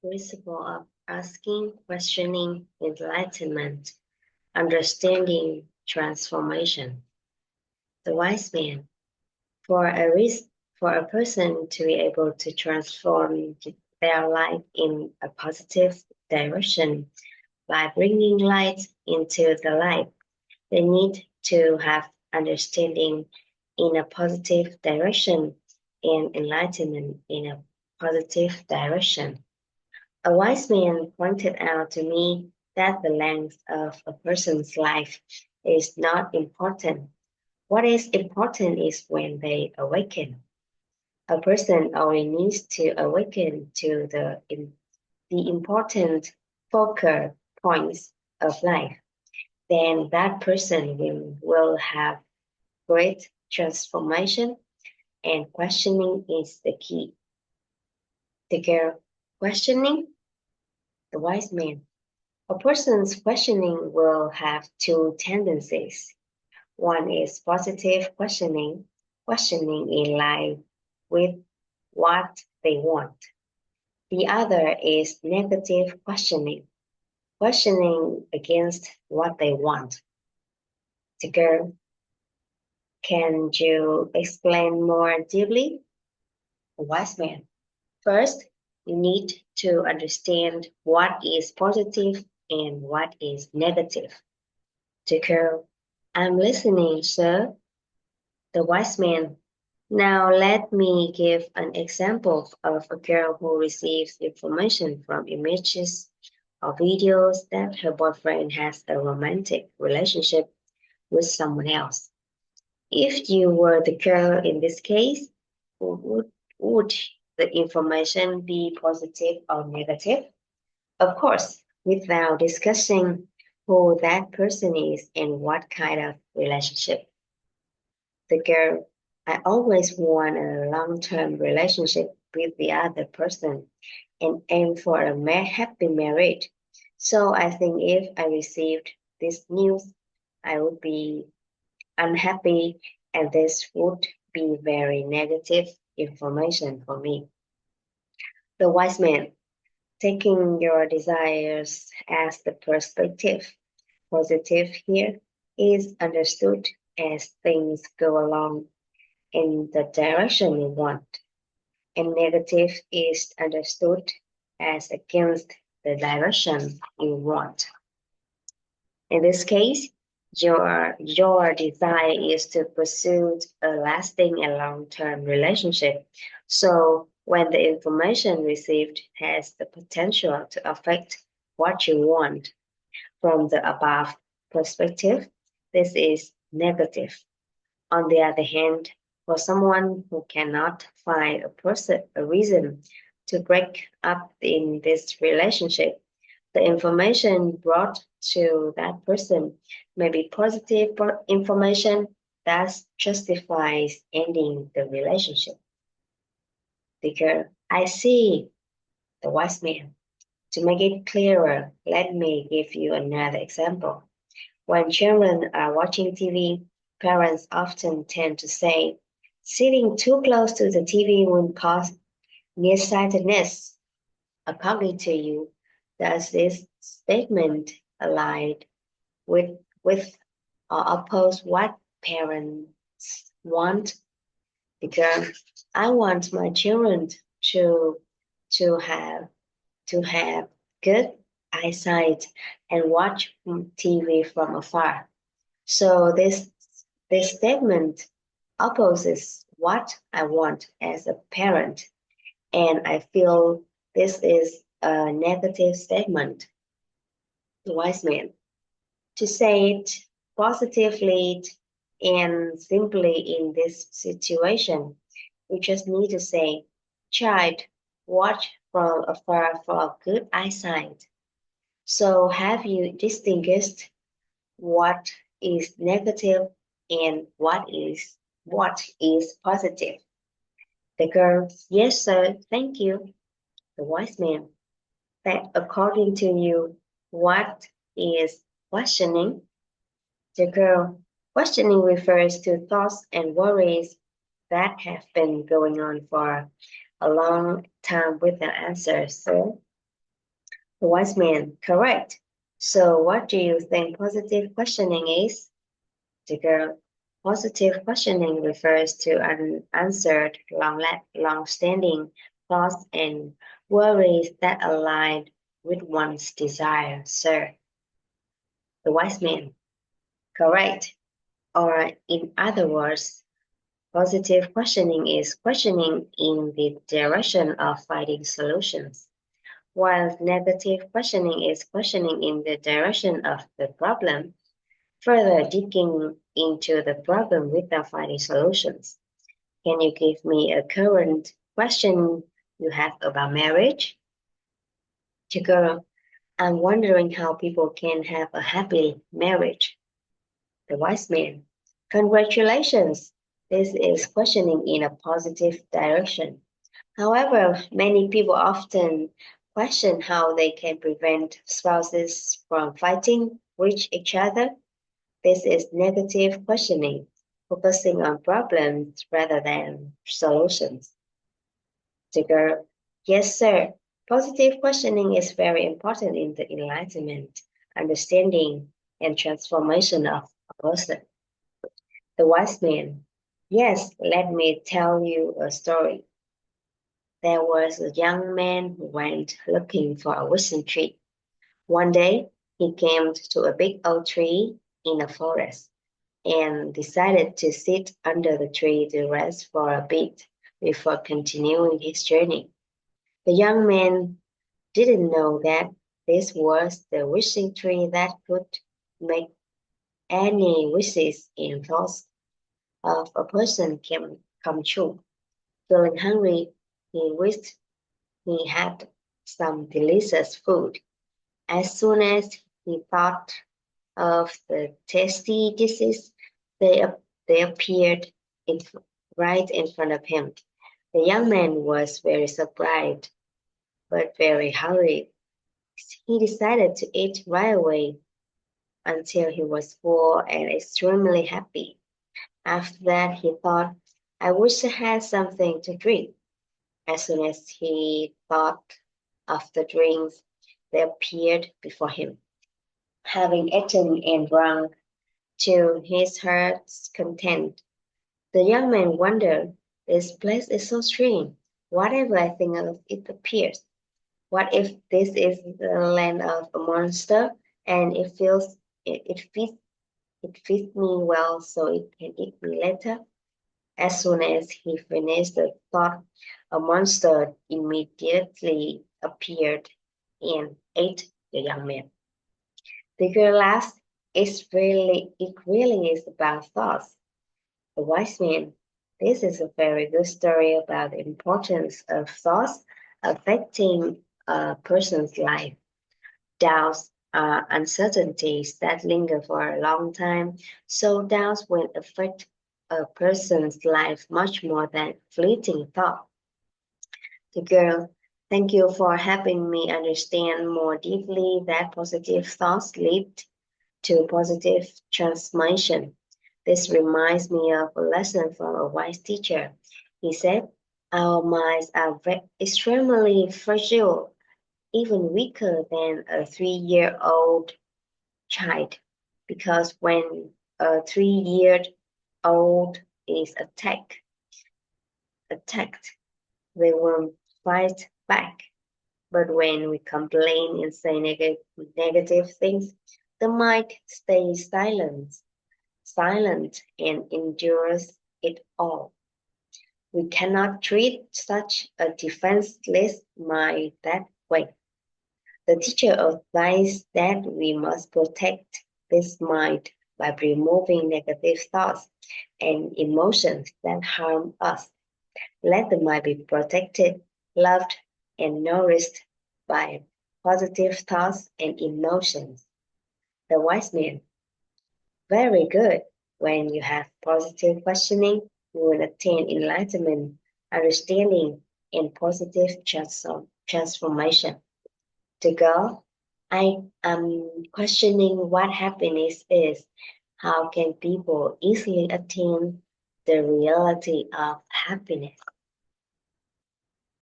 principle of asking, questioning, enlightenment, understanding, transformation. The wise man. For a person to be able to transform their life in a positive direction by bringing light into the life, they need to have understanding in a positive direction and enlightenment in a positive direction. A wise man pointed out to me that the length of a person's life is not important. What is important is when they awaken. A person only needs to awaken to the important focal points of life. Then that person will have great transformation, and questioning is the key. The girl questioning, the wise man. A person's questioning will have two tendencies. One is positive questioning, questioning in line with what they want. The other is negative questioning, questioning against what they want. The girl, can you explain more deeply? The wise man. First, you need to understand what is positive and what is negative. The girl, I'm listening, sir. The wise man. Now let me give an example of a girl who receives information from images or videos that her boyfriend has a romantic relationship with someone else. If you were the girl in this case, would the information be positive or negative? Of course, without discussing who that person is and what kind of relationship. The girl, I always want a long-term relationship with the other person and aim for a happy marriage. So I think if I received this news, I would be unhappy, and this would be very negative information for me. The wise man, taking your desires as the perspective. Positive here is understood as things go along in the direction you want, and negative is understood as against the direction you want. In this case, your desire is to pursue a lasting and long-term relationship. So when the information received has the potential to affect what you want from the above perspective, this is negative. On the other hand, for someone who cannot find a reason to break up in this relationship, the information brought to that person may be positive information that justifies ending the relationship. Because I see, the wise man. To make it clearer, let me give you another example. When children are watching TV, parents often tend to say, sitting too close to the TV will cause nearsightedness. According to you, does this statement align with or oppose what parents want? Because I want my children to to have to have good eyesight and watch TV from afar. So this statement opposes what I want as a parent, and I feel this is a negative statement. The wise man. To say it positively and simply in this situation, we just need to say, child, watch from afar for good eyesight. So have you distinguished what is negative and what is positive? The girl, yes, sir, thank you. The wise man, that according to you, what is questioning? The girl, questioning refers to thoughts and worries that have been going on for a long time without answer, sir. The wise man, correct. So what do you think positive questioning is? The girl, positive questioning refers to unanswered, long-standing thoughts and worries that align with one's desire, sir. The wise man, correct. Or in other words, positive questioning is questioning in the direction of finding solutions, while negative questioning is questioning in the direction of the problem, further digging into the problem without finding solutions. Can you give me a current question you have about marriage? To girl, I'm wondering how people can have a happy marriage. The wise man, congratulations. This is questioning in a positive direction. However, many people often question how they can prevent spouses from fighting with each other. This is negative questioning, focusing on problems rather than solutions. The girl, yes, sir. Positive questioning is very important in the enlightenment, understanding, and transformation of a person. The wise man, yes, let me tell you a story. There was a young man who went looking for a wisdom tree. One day, he came to a big oak tree in a forest and decided to sit under the tree to rest for a bit before continuing his journey. The young man didn't know that this was the wishing tree that could make any wishes and thoughts of a person can come true. Feeling hungry, he wished he had some delicious food. As soon as he thought of the tasty dishes, they, they appeared in, right in front of him. The young man was very surprised, but very hungry. He decided to eat right away until he was full and extremely happy. After that, he thought, I wish I had something to drink. As soon as he thought of the drinks, they appeared before him. Having eaten and drunk to his heart's content, the young man wondered, this place is so strange. Whatever I think of it appears. What if this is the land of a monster and it fits me well so it can eat me later? As soon as he finished the thought, a monster immediately appeared and ate the young man. The girl laughed. It really is about thoughts. The wise man. This is a very good story about the importance of thoughts affecting a person's life. Doubts are uncertainties that linger for a long time, so doubts will affect a person's life much more than fleeting thought. The girl, thank you for helping me understand more deeply that positive thoughts lead to positive transformation. This reminds me of a lesson from a wise teacher. He said, our minds are extremely fragile, even weaker than a 3-year-old child, because when a 3-year-old is attacked, they won't fight back. But when we complain and say negative things, the mind stays silent and endures it all. We cannot treat such a defenseless mind that way. The teacher advised that we must protect this mind by removing negative thoughts and emotions that harm us. Let the mind be protected, loved, and nourished by positive thoughts and emotions. The wise man. Very good. When you have positive questioning, you will attain enlightenment, understanding, and positive transformation. To go, I am questioning what happiness is. How can people easily attain the reality of happiness?